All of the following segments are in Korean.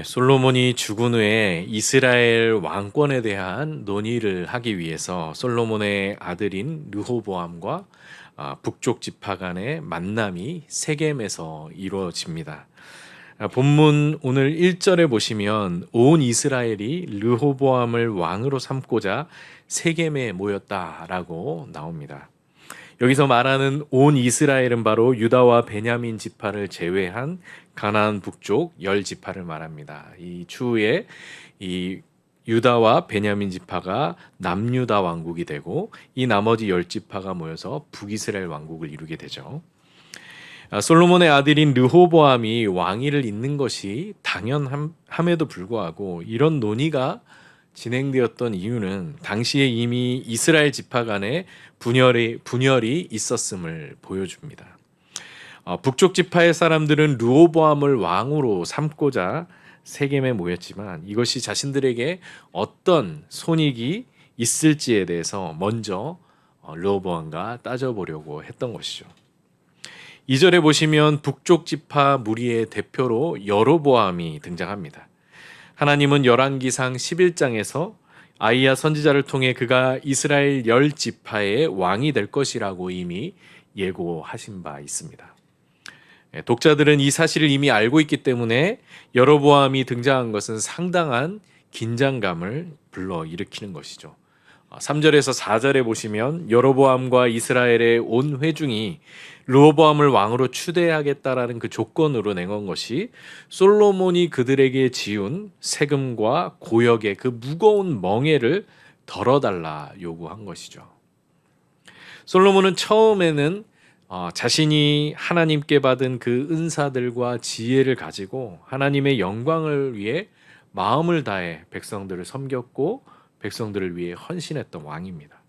솔로몬이 죽은 후에 이스라엘 왕권에 대한 논의를 하기 위해서 솔로몬의 아들인 르호보암과 북쪽 지파 간의 만남이 세겜에서 이루어집니다. 본문 오늘 1절에 보시면 온 이스라엘이 르호보암을 왕으로 삼고자 세겜에 모였다라고 나옵니다. 여기서 말하는 온 이스라엘은 바로 유다와 베냐민 지파를 제외한 가나안 북쪽 10지파를 말합니다. 이 추후에 이 유다와 베냐민 지파가 남유다 왕국이 되고 이 나머지 10지파가 모여서 북이스라엘 왕국을 이루게 되죠. 솔로몬의 아들인 르호보암이 왕위를 잇는 것이 당연함에도 불구하고 이런 논의가 진행되었던 이유는 당시에 이미 이스라엘 지파 간에 분열이 있었음을 보여줍니다. 북쪽 지파의 사람들은 르호보암을 왕으로 삼고자 세겜에 모였지만 이것이 자신들에게 어떤 손익이 있을지에 대해서 먼저 르호보암과 따져보려고 했던 것이죠. 2절에 보시면 북쪽 지파 무리의 대표로 여로보암이 등장합니다. 하나님은 열왕기상 11장에서 아이야 선지자를 통해 그가 이스라엘 10지파의 왕이 될 것이라고 이미 예고하신 바 있습니다. 독자들은 이 사실을 이미 알고 있기 때문에 여로보암이 등장한 것은 상당한 긴장감을 불러일으키는 것이죠. 3절에서 4절에 보시면 여로보암과 이스라엘의 온 회중이 르호보암을 왕으로 추대하겠다라는 그 조건으로 내건 것이 솔로몬이 그들에게 지운 세금과 고역의 그 무거운 멍에를 덜어달라 요구한 것이죠. 솔로몬은 처음에는 자신이 하나님께 받은 그 은사들과 지혜를 가지고 하나님의 영광을 위해 마음을 다해 백성들을 섬겼고 백성들을 위해 헌신했던 왕입니다.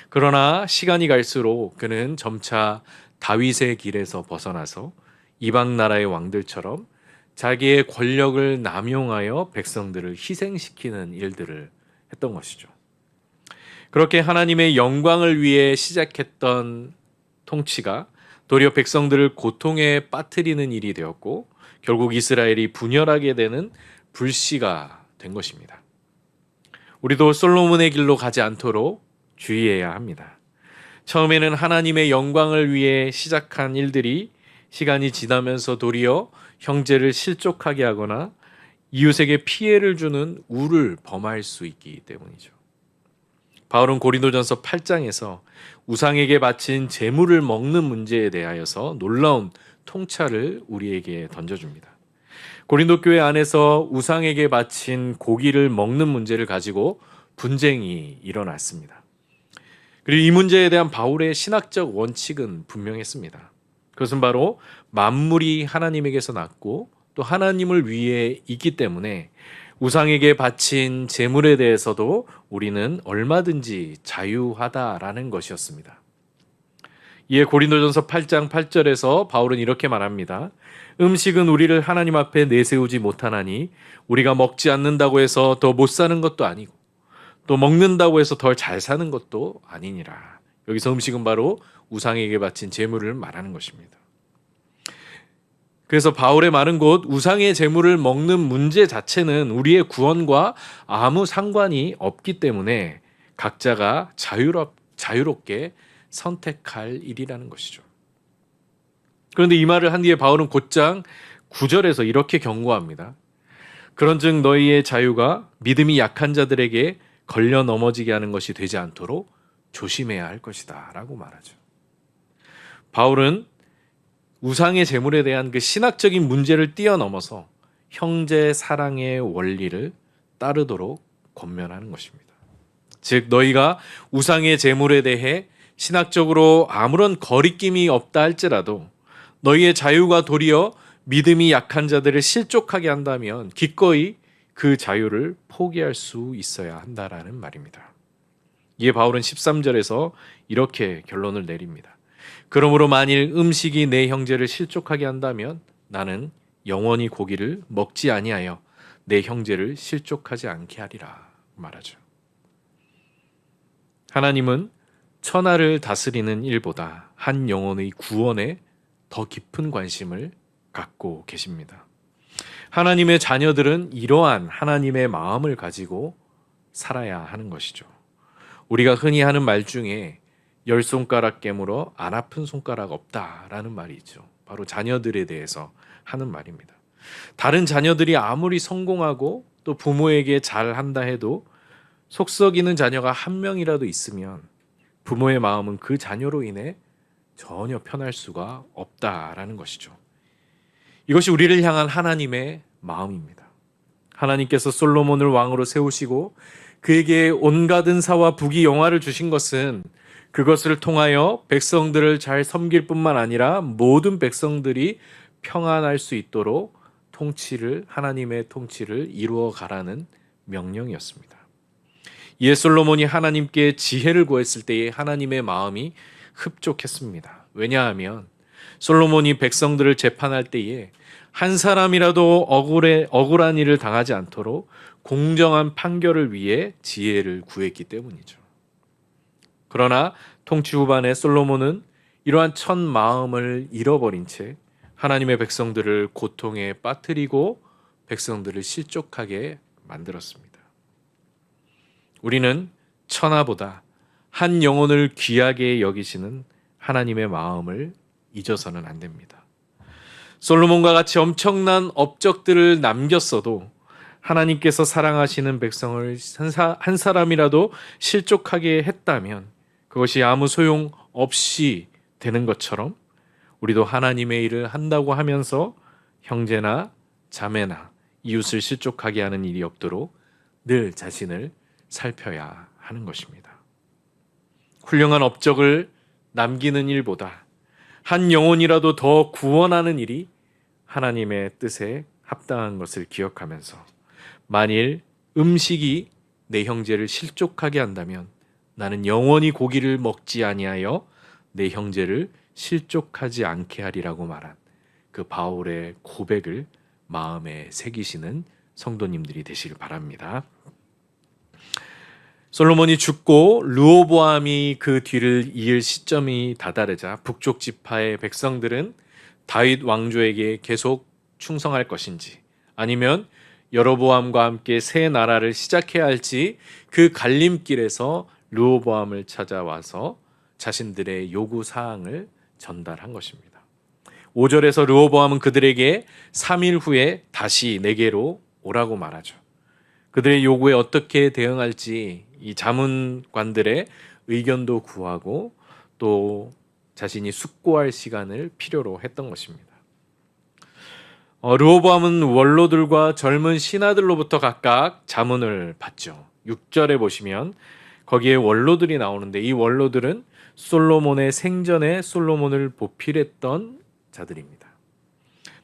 그러나 시간이 갈수록 그는 점차 다윗의 길에서 벗어나서 이방 나라의 왕들처럼 자기의 권력을 남용하여 백성들을 희생시키는 일들을 했던 것이죠. 그렇게 하나님의 영광을 위해 시작했던 통치가 도리어 백성들을 고통에 빠뜨리는 일이 되었고 결국 이스라엘이 분열하게 되는 불씨가 된 것입니다. 우리도 솔로몬의 길로 가지 않도록 주의해야 합니다. 처음에는 하나님의 영광을 위해 시작한 일들이 시간이 지나면서 도리어 형제를 실족하게 하거나 이웃에게 피해를 주는 우를 범할 수 있기 때문이죠. 바울은 고린도전서 8장에서 우상에게 바친 제물을 먹는 문제에 대하여서 놀라운 통찰을 우리에게 던져줍니다. 고린도 교회 안에서 우상에게 바친 고기를 먹는 문제를 가지고 분쟁이 일어났습니다. 그리고 이 문제에 대한 바울의 신학적 원칙은 분명했습니다. 그것은 바로 만물이 하나님에게서 났고 또 하나님을 위해 있기 때문에 우상에게 바친 제물에 대해서도 우리는 얼마든지 자유하다라는 것이었습니다. 이에 고린도전서 8장 8절에서 바울은 이렇게 말합니다. 음식은 우리를 하나님 앞에 내세우지 못하나니 우리가 먹지 않는다고 해서 더 못 사는 것도 아니고 또 먹는다고 해서 더 잘 사는 것도 아니니라. 여기서 음식은 바로 우상에게 바친 제물을 말하는 것입니다. 그래서 바울의 말은 곧 우상의 제물을 먹는 문제 자체는 우리의 구원과 아무 상관이 없기 때문에 각자가 자유롭게 선택할 일이라는 것이죠. 그런데 이 말을 한 뒤에 바울은 곧장 9절에서 이렇게 경고합니다. 그런즉 너희의 자유가 믿음이 약한 자들에게 걸려 넘어지게 하는 것이 되지 않도록 조심해야 할 것이다 라고 말하죠. 바울은 우상의 제물에 대한 그 신학적인 문제를 뛰어넘어서 형제 사랑의 원리를 따르도록 권면하는 것입니다. 즉 너희가 우상의 제물에 대해 신학적으로 아무런 거리낌이 없다 할지라도 너희의 자유가 도리어 믿음이 약한 자들을 실족하게 한다면 기꺼이 그 자유를 포기할 수 있어야 한다라는 말입니다. 이에 바울은 13절에서 이렇게 결론을 내립니다. 그러므로 만일 음식이 내 형제를 실족하게 한다면 나는 영원히 고기를 먹지 아니하여 내 형제를 실족하지 않게 하리라 말하죠. 하나님은 천하를 다스리는 일보다 한 영혼의 구원에 더 깊은 관심을 갖고 계십니다. 하나님의 자녀들은 이러한 하나님의 마음을 가지고 살아야 하는 것이죠. 우리가 흔히 하는 말 중에 열 손가락 깨물어 안 아픈 손가락 없다라는 말이 있죠. 바로 자녀들에 대해서 하는 말입니다. 다른 자녀들이 아무리 성공하고 또 부모에게 잘한다 해도 속 썩이는 자녀가 한 명이라도 있으면 부모의 마음은 그 자녀로 인해 전혀 편할 수가 없다라는 것이죠. 이것이 우리를 향한 하나님의 마음입니다. 하나님께서 솔로몬을 왕으로 세우시고 그에게 온갖 은사와 부귀 영화를 주신 것은 그것을 통하여 백성들을 잘 섬길 뿐만 아니라 모든 백성들이 평안할 수 있도록 하나님의 통치를 이루어 가라는 명령이었습니다. 이에 솔로몬이 하나님께 지혜를 구했을 때에 하나님의 마음이 흡족했습니다. 왜냐하면 솔로몬이 백성들을 재판할 때에 한 사람이라도 억울한 일을 당하지 않도록 공정한 판결을 위해 지혜를 구했기 때문이죠. 그러나 통치 후반에 솔로몬은 이러한 첫 마음을 잃어버린 채 하나님의 백성들을 고통에 빠뜨리고 백성들을 실족하게 만들었습니다. 우리는 천하보다 한 영혼을 귀하게 여기시는 하나님의 마음을 잊어서는 안 됩니다. 솔로몬과 같이 엄청난 업적들을 남겼어도 하나님께서 사랑하시는 백성을 한 사람이라도 실족하게 했다면 그것이 아무 소용 없이 되는 것처럼 우리도 하나님의 일을 한다고 하면서 형제나 자매나 이웃을 실족하게 하는 일이 없도록 늘 자신을 살펴야 하는 것입니다. 훌륭한 업적을 남기는 일보다 한 영혼이라도 더 구원하는 일이 하나님의 뜻에 합당한 것을 기억하면서 만일 음식이 내 형제를 실족하게 한다면 나는 영원히 고기를 먹지 아니하여 내 형제를 실족하지 않게 하리라고 말한 그 바울의 고백을 마음에 새기시는 성도님들이 되시길 바랍니다. 솔로몬이 죽고 르호보암이 그 뒤를 이을 시점이 다다르자 북쪽 지파의 백성들은 다윗 왕조에게 계속 충성할 것인지 아니면 여로보암과 함께 새 나라를 시작해야 할지 그 갈림길에서 르호보암을 찾아와서 자신들의 요구 사항을 전달한 것입니다. 5절에서 르호보암은 그들에게 3일 후에 다시 내게로 오라고 말하죠. 그들의 요구에 어떻게 대응할지 이 자문관들의 의견도 구하고 또 자신이 숙고할 시간을 필요로 했던 것입니다. 르호보암은 원로들과 젊은 신하들로부터 각각 자문을 받죠. 6절에 보시면 거기에 원로들이 나오는데 이 원로들은 솔로몬의 생전에 솔로몬을 보필했던 자들입니다.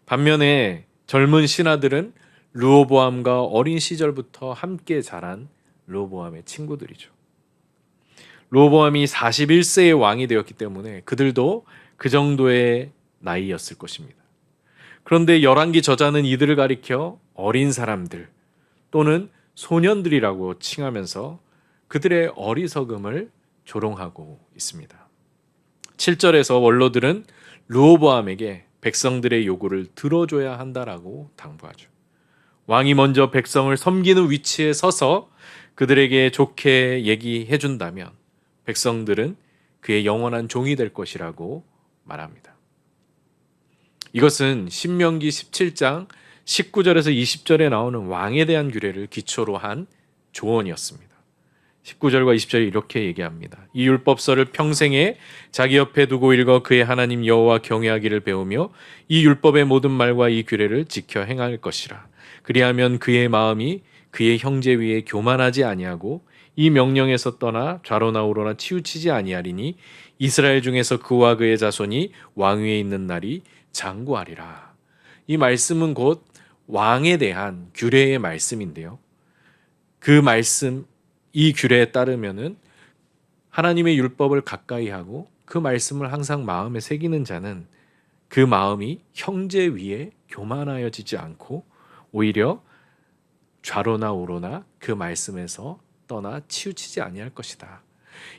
반면에 젊은 신하들은 르호보암과 어린 시절부터 함께 자란 르호보암의 친구들이죠. 르호보암이 41세의 왕이 되었기 때문에 그들도 그 정도의 나이였을 것입니다. 그런데 열왕기 저자는 이들을 가리켜 어린 사람들 또는 소년들이라고 칭하면서 그들의 어리석음을 조롱하고 있습니다. 7절에서 원로들은 르호보암에게 백성들의 요구를 들어줘야 한다라고 당부하죠. 왕이 먼저 백성을 섬기는 위치에 서서 그들에게 좋게 얘기해 준다면 백성들은 그의 영원한 종이 될 것이라고 말합니다. 이것은 신명기 17장 19절에서 20절에 나오는 왕에 대한 규례를 기초로 한 조언이었습니다. 19절과 20절에 이렇게 얘기합니다. 이 율법서를 평생에 자기 옆에 두고 읽어 그의 하나님 여호와 경외하기를 배우며 이 율법의 모든 말과 이 규례를 지켜 행할 것이라. 그리하면 그의 마음이 그의 형제 위에 교만하지 아니하고 이 명령에서 떠나 좌로나 우로나 치우치지 아니하리니 이스라엘 중에서 그와 그의 자손이 왕위에 있는 날이 장구하리라. 이 말씀은 곧 왕에 대한 규례의 말씀인데요. 그 말씀, 이 규례에 따르면은 하나님의 율법을 가까이 하고 그 말씀을 항상 마음에 새기는 자는 그 마음이 형제 위에 교만하여지지 않고 오히려 좌로나 우로나 그 말씀에서 떠나 치우치지 아니할 것이다.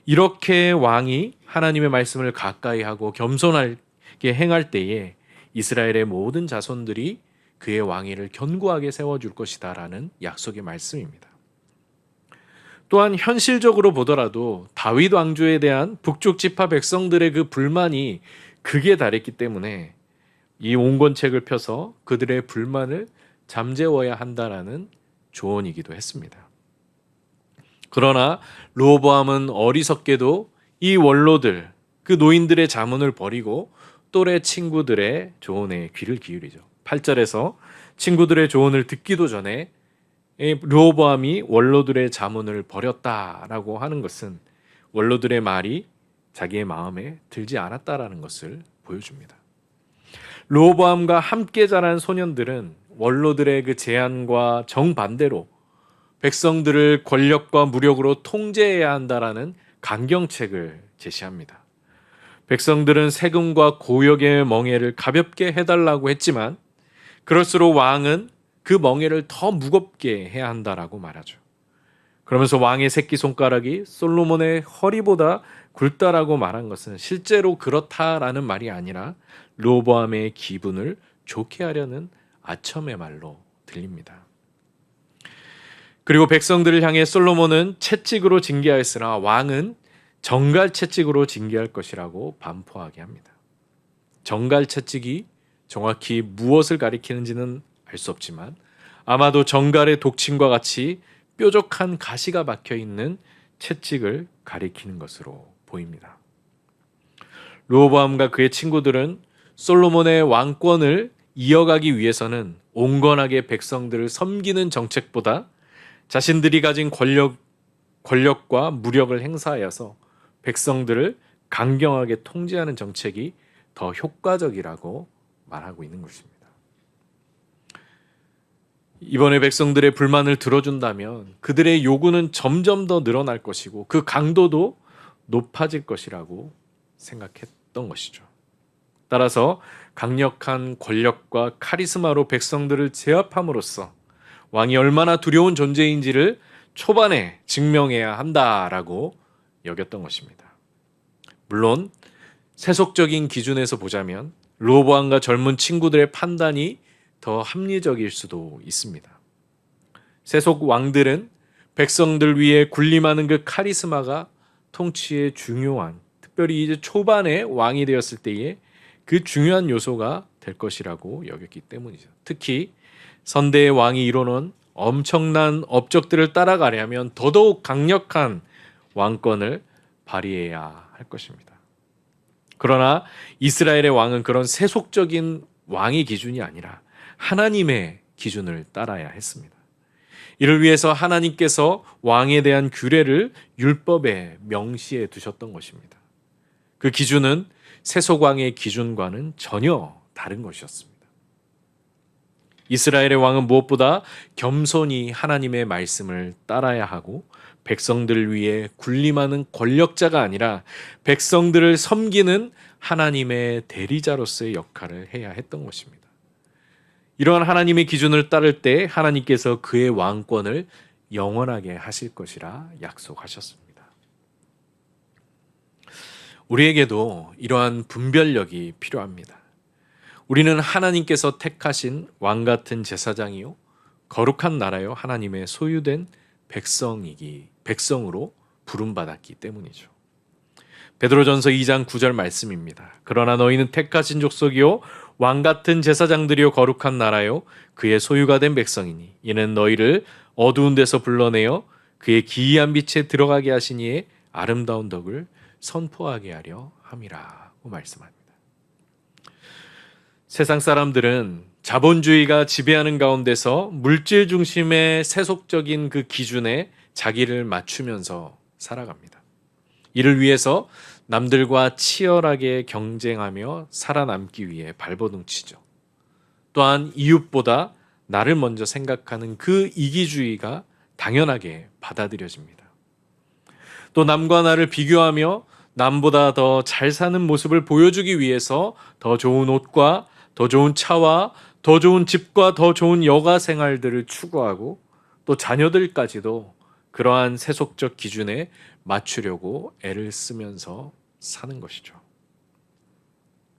이렇게 왕이 하나님의 말씀을 가까이 하고 겸손하게 행할 때에 이스라엘의 모든 자손들이 그의 왕위를 견고하게 세워줄 것이다라는 약속의 말씀입니다. 또한 현실적으로 보더라도 다윗 왕조에 대한 북쪽 지파 백성들의 그 불만이 극에 달했기 때문에 이 온건책을 펴서 그들의 불만을 잠재워야 한다라는 조언이기도 했습니다. 그러나 르호보암은 어리석게도 이 원로들, 그 노인들의 자문을 버리고 또래 친구들의 조언에 귀를 기울이죠. 8절에서 친구들의 조언을 듣기도 전에 르호보암이 원로들의 자문을 버렸다라고 하는 것은 원로들의 말이 자기의 마음에 들지 않았다라는 것을 보여줍니다. 르호보암과 함께 자란 소년들은 원로들의 그 제안과 정반대로 백성들을 권력과 무력으로 통제해야 한다라는 강경책을 제시합니다. 백성들은 세금과 고역의 멍에를 가볍게 해달라고 했지만 그럴수록 왕은 그 멍에를 더 무겁게 해야 한다라고 말하죠. 그러면서 왕의 새끼손가락이 솔로몬의 허리보다 굵다라고 말한 것은 실제로 그렇다라는 말이 아니라 르호보암의 기분을 좋게 하려는 아첨의 말로 들립니다. 그리고 백성들을 향해 솔로몬은 채찍으로 징계하였으나 왕은 정갈 채찍으로 징계할 것이라고 반포하게 합니다. 정갈 채찍이 정확히 무엇을 가리키는지는 알 수 없지만 아마도 정갈의 독침과 같이 뾰족한 가시가 박혀 있는 채찍을 가리키는 것으로 보입니다. 르호보암과 그의 친구들은 솔로몬의 왕권을 이어가기 위해서는 온건하게 백성들을 섬기는 정책보다 자신들이 가진 권력과 무력을 행사하여서 백성들을 강경하게 통제하는 정책이 더 효과적이라고 말하고 있는 것입니다. 이번에 백성들의 불만을 들어준다면 그들의 요구는 점점 더 늘어날 것이고 그 강도도 높아질 것이라고 생각했던 것이죠. 따라서 강력한 권력과 카리스마로 백성들을 제압함으로써 왕이 얼마나 두려운 존재인지를 초반에 증명해야 한다라고 여겼던 것입니다. 물론 세속적인 기준에서 보자면 르호보암과 젊은 친구들의 판단이 더 합리적일 수도 있습니다. 세속 왕들은 백성들 위에 군림하는 그 카리스마가 통치의 중요한, 특별히 이제 초반에 왕이 되었을 때에 그 중요한 요소가 될 것이라고 여겼기 때문이죠. 특히 선대의 왕이 이뤄놓은 엄청난 업적들을 따라가려면 더더욱 강력한 왕권을 발휘해야 할 것입니다. 그러나 이스라엘의 왕은 그런 세속적인 왕의 기준이 아니라 하나님의 기준을 따라야 했습니다. 이를 위해서 하나님께서 왕에 대한 규례를 율법에 명시해 두셨던 것입니다. 그 기준은 세속왕의 기준과는 전혀 다른 것이었습니다. 이스라엘의 왕은 무엇보다 겸손히 하나님의 말씀을 따라야 하고 백성들을 위해 군림하는 권력자가 아니라 백성들을 섬기는 하나님의 대리자로서의 역할을 해야 했던 것입니다. 이러한 하나님의 기준을 따를 때 하나님께서 그의 왕권을 영원하게 하실 것이라 약속하셨습니다. 우리에게도 이러한 분별력이 필요합니다. 우리는 하나님께서 택하신 왕 같은 제사장이요 거룩한 나라요 하나님의 소유된 백성으로 부름받았기 때문이죠. 베드로전서 2장 9절 말씀입니다. 그러나 너희는 택하신 족속이요 왕 같은 제사장들이요 거룩한 나라요 그의 소유가 된 백성이니 이는 너희를 어두운 데서 불러내어 그의 기이한 빛에 들어가게 하신 이의 아름다운 덕을 선포하게 하려 함이라고 말씀합니다. 세상 사람들은 자본주의가 지배하는 가운데서 물질 중심의 세속적인 그 기준에 자기를 맞추면서 살아갑니다. 이를 위해서 남들과 치열하게 경쟁하며 살아남기 위해 발버둥치죠. 또한 이웃보다 나를 먼저 생각하는 그 이기주의가 당연하게 받아들여집니다. 또 남과 나를 비교하며 남보다 더 잘 사는 모습을 보여주기 위해서 더 좋은 옷과 더 좋은 차와 더 좋은 집과 더 좋은 여가 생활들을 추구하고 또 자녀들까지도 그러한 세속적 기준에 맞추려고 애를 쓰면서 사는 것이죠.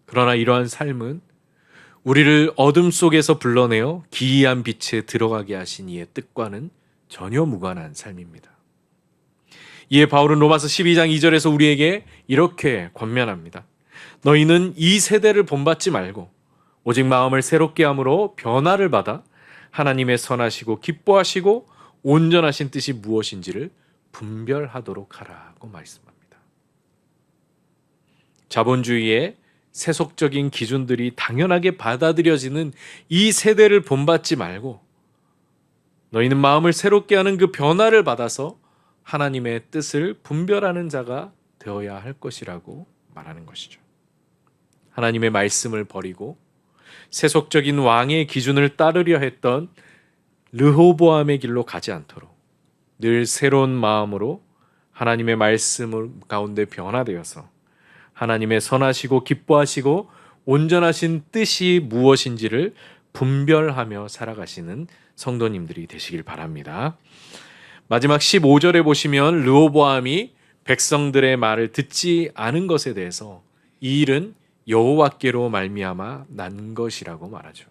그러나 이러한 삶은 우리를 어둠 속에서 불러내어 기이한 빛에 들어가게 하신 이의 뜻과는 전혀 무관한 삶입니다. 이에 바울은 로마서 12장 2절에서 우리에게 이렇게 권면합니다. 너희는 이 세대를 본받지 말고 오직 마음을 새롭게 함으로 변화를 받아 하나님의 선하시고 기뻐하시고 온전하신 뜻이 무엇인지를 분별하도록 하라고 말씀합니다. 자본주의의 세속적인 기준들이 당연하게 받아들여지는 이 세대를 본받지 말고 너희는 마음을 새롭게 하는 그 변화를 받아서 하나님의 뜻을 분별하는 자가 되어야 할 것이라고 말하는 것이죠. 하나님의 말씀을 버리고 세속적인 왕의 기준을 따르려 했던 르호보암의 길로 가지 않도록 늘 새로운 마음으로 하나님의 말씀 가운데 변화되어서 하나님의 선하시고 기뻐하시고 온전하신 뜻이 무엇인지를 분별하며 살아가시는 성도님들이 되시길 바랍니다. 마지막 15절에 보시면 르호보암이 백성들의 말을 듣지 않은 것에 대해서 이 일은 여호와께로 말미암아 난 것이라고 말하죠.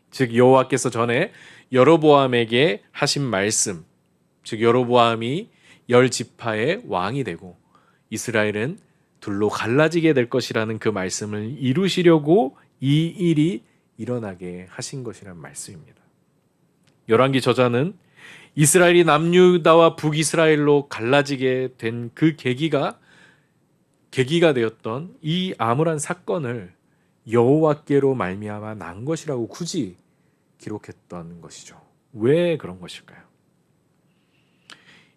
즉 여호와께서 전에 여로보암에게 하신 말씀, 즉 여로보암이 10지파의 왕이 되고 이스라엘은 둘로 갈라지게 될 것이라는 그 말씀을 이루시려고 이 일이 일어나게 하신 것이란 말씀입니다. 열왕기 저자는 이스라엘이 남유다와 북이스라엘로 갈라지게 된 그 계기가 되었던 이 암울한 사건을 여호와께로 말미암아 난 것이라고 굳이 기록했던 것이죠. 왜 그런 것일까요?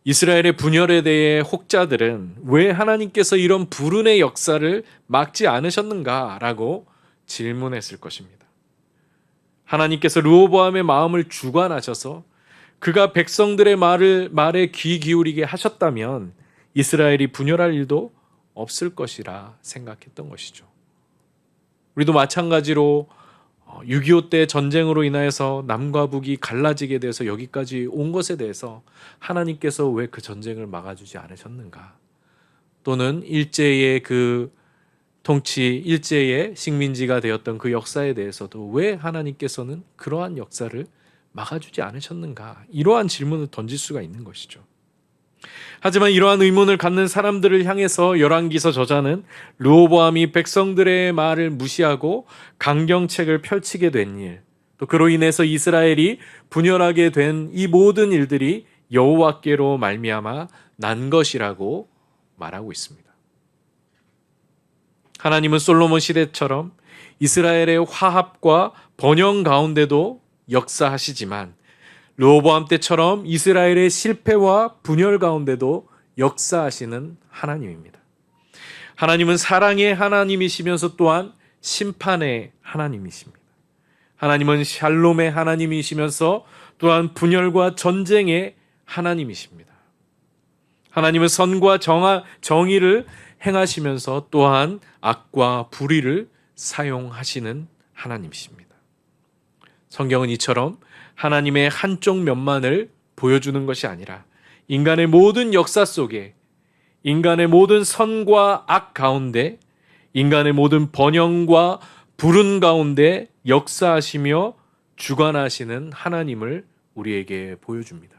이스라엘의 분열에 대해 혹자들은 왜 하나님께서 이런 불운의 역사를 막지 않으셨는가라고 질문했을 것입니다. 하나님께서 르호보암의 마음을 주관하셔서 그가 백성들의 말에 귀 기울이게 하셨다면 이스라엘이 분열할 일도 없을 것이라 생각했던 것이죠. 우리도 마찬가지로 6.25 때 전쟁으로 인하여서 남과 북이 갈라지게 돼서 여기까지 온 것에 대해서 하나님께서 왜 그 전쟁을 막아주지 않으셨는가? 또는 일제의 그 통치, 일제의 식민지가 되었던 그 역사에 대해서도 왜 하나님께서는 그러한 역사를 막아주지 않으셨는가? 이러한 질문을 던질 수가 있는 것이죠. 하지만 이러한 의문을 갖는 사람들을 향해서 열왕기서 저자는 르호보암이 백성들의 말을 무시하고 강경책을 펼치게 된 일, 또 그로 인해서 이스라엘이 분열하게 된 이 모든 일들이 여호와께로 말미암아 난 것이라고 말하고 있습니다. 하나님은 솔로몬 시대처럼 이스라엘의 화합과 번영 가운데도 역사하시지만 르호보암 때처럼 이스라엘의 실패와 분열 가운데도 역사하시는 하나님입니다. 하나님은 사랑의 하나님이시면서 또한 심판의 하나님이십니다. 하나님은 샬롬의 하나님이시면서 또한 분열과 전쟁의 하나님이십니다. 하나님은 선과 정의를 행하시면서 또한 악과 불의를 사용하시는 하나님이십니다. 성경은 이처럼 하나님의 한쪽 면만을 보여주는 것이 아니라 인간의 모든 역사 속에 인간의 모든 선과 악 가운데 인간의 모든 번영과 불운 가운데 역사하시며 주관하시는 하나님을 우리에게 보여줍니다.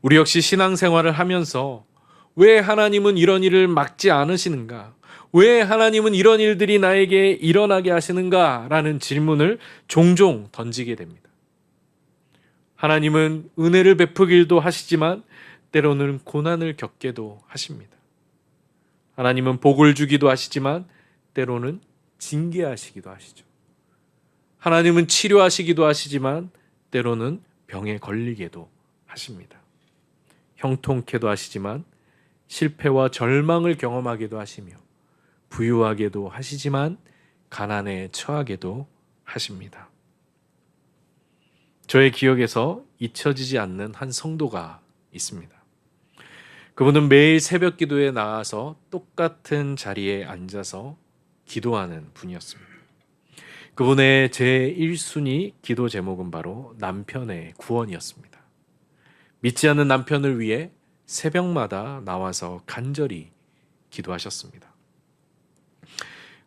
우리 역시 신앙생활을 하면서 왜 하나님은 이런 일을 막지 않으시는가? 왜 하나님은 이런 일들이 나에게 일어나게 하시는가? 라는 질문을 종종 던지게 됩니다. 하나님은 은혜를 베푸기도 하시지만 때로는 고난을 겪게도 하십니다. 하나님은 복을 주기도 하시지만 때로는 징계하시기도 하시죠. 하나님은 치료하시기도 하시지만 때로는 병에 걸리게도 하십니다. 형통케도 하시지만 실패와 절망을 경험하게도 하시며 부유하게도 하시지만 가난에 처하게도 하십니다. 저의 기억에서 잊혀지지 않는 한 성도가 있습니다. 그분은 매일 새벽 기도에 나와서 똑같은 자리에 앉아서 기도하는 분이었습니다. 그분의 제1순위 기도 제목은 바로 남편의 구원이었습니다. 믿지 않는 남편을 위해 새벽마다 나와서 간절히 기도하셨습니다.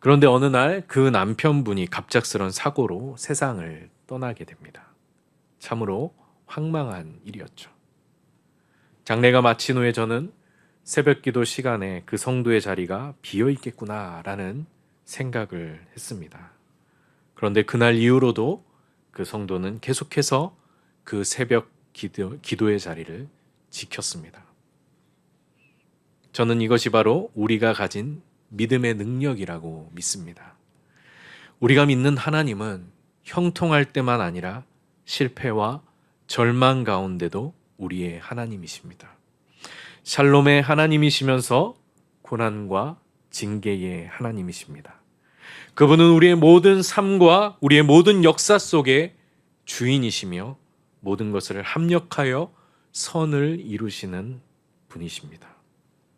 그런데 어느 날 그 남편분이 갑작스런 사고로 세상을 떠나게 됩니다. 참으로 황망한 일이었죠. 장례가 마친 후에 저는 새벽 기도 시간에 그 성도의 자리가 비어 있겠구나라는 생각을 했습니다. 그런데 그날 이후로도 그 성도는 계속해서 그 새벽 기도의 자리를 지켰습니다. 저는 이것이 바로 우리가 가진 믿음의 능력이라고 믿습니다. 우리가 믿는 하나님은 형통할 때만 아니라 실패와 절망 가운데도 우리의 하나님이십니다. 샬롬의 하나님이시면서 고난과 징계의 하나님이십니다. 그분은 우리의 모든 삶과 우리의 모든 역사 속에 주인이시며 모든 것을 합력하여 선을 이루시는 분이십니다.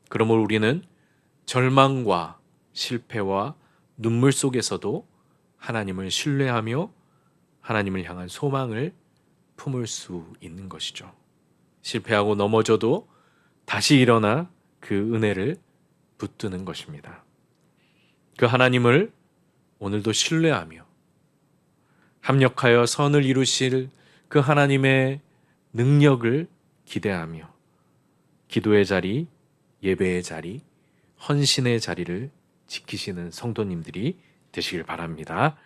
그러므로 우리는 절망과 실패와 눈물 속에서도 하나님을 신뢰하며 하나님을 향한 소망을 품을 수 있는 것이죠. 실패하고 넘어져도 다시 일어나 그 은혜를 붙드는 것입니다. 그 하나님을 오늘도 신뢰하며 합력하여 선을 이루실 그 하나님의 능력을 기대하며 기도의 자리, 예배의 자리, 헌신의 자리를 지키시는 성도님들이 되시길 바랍니다.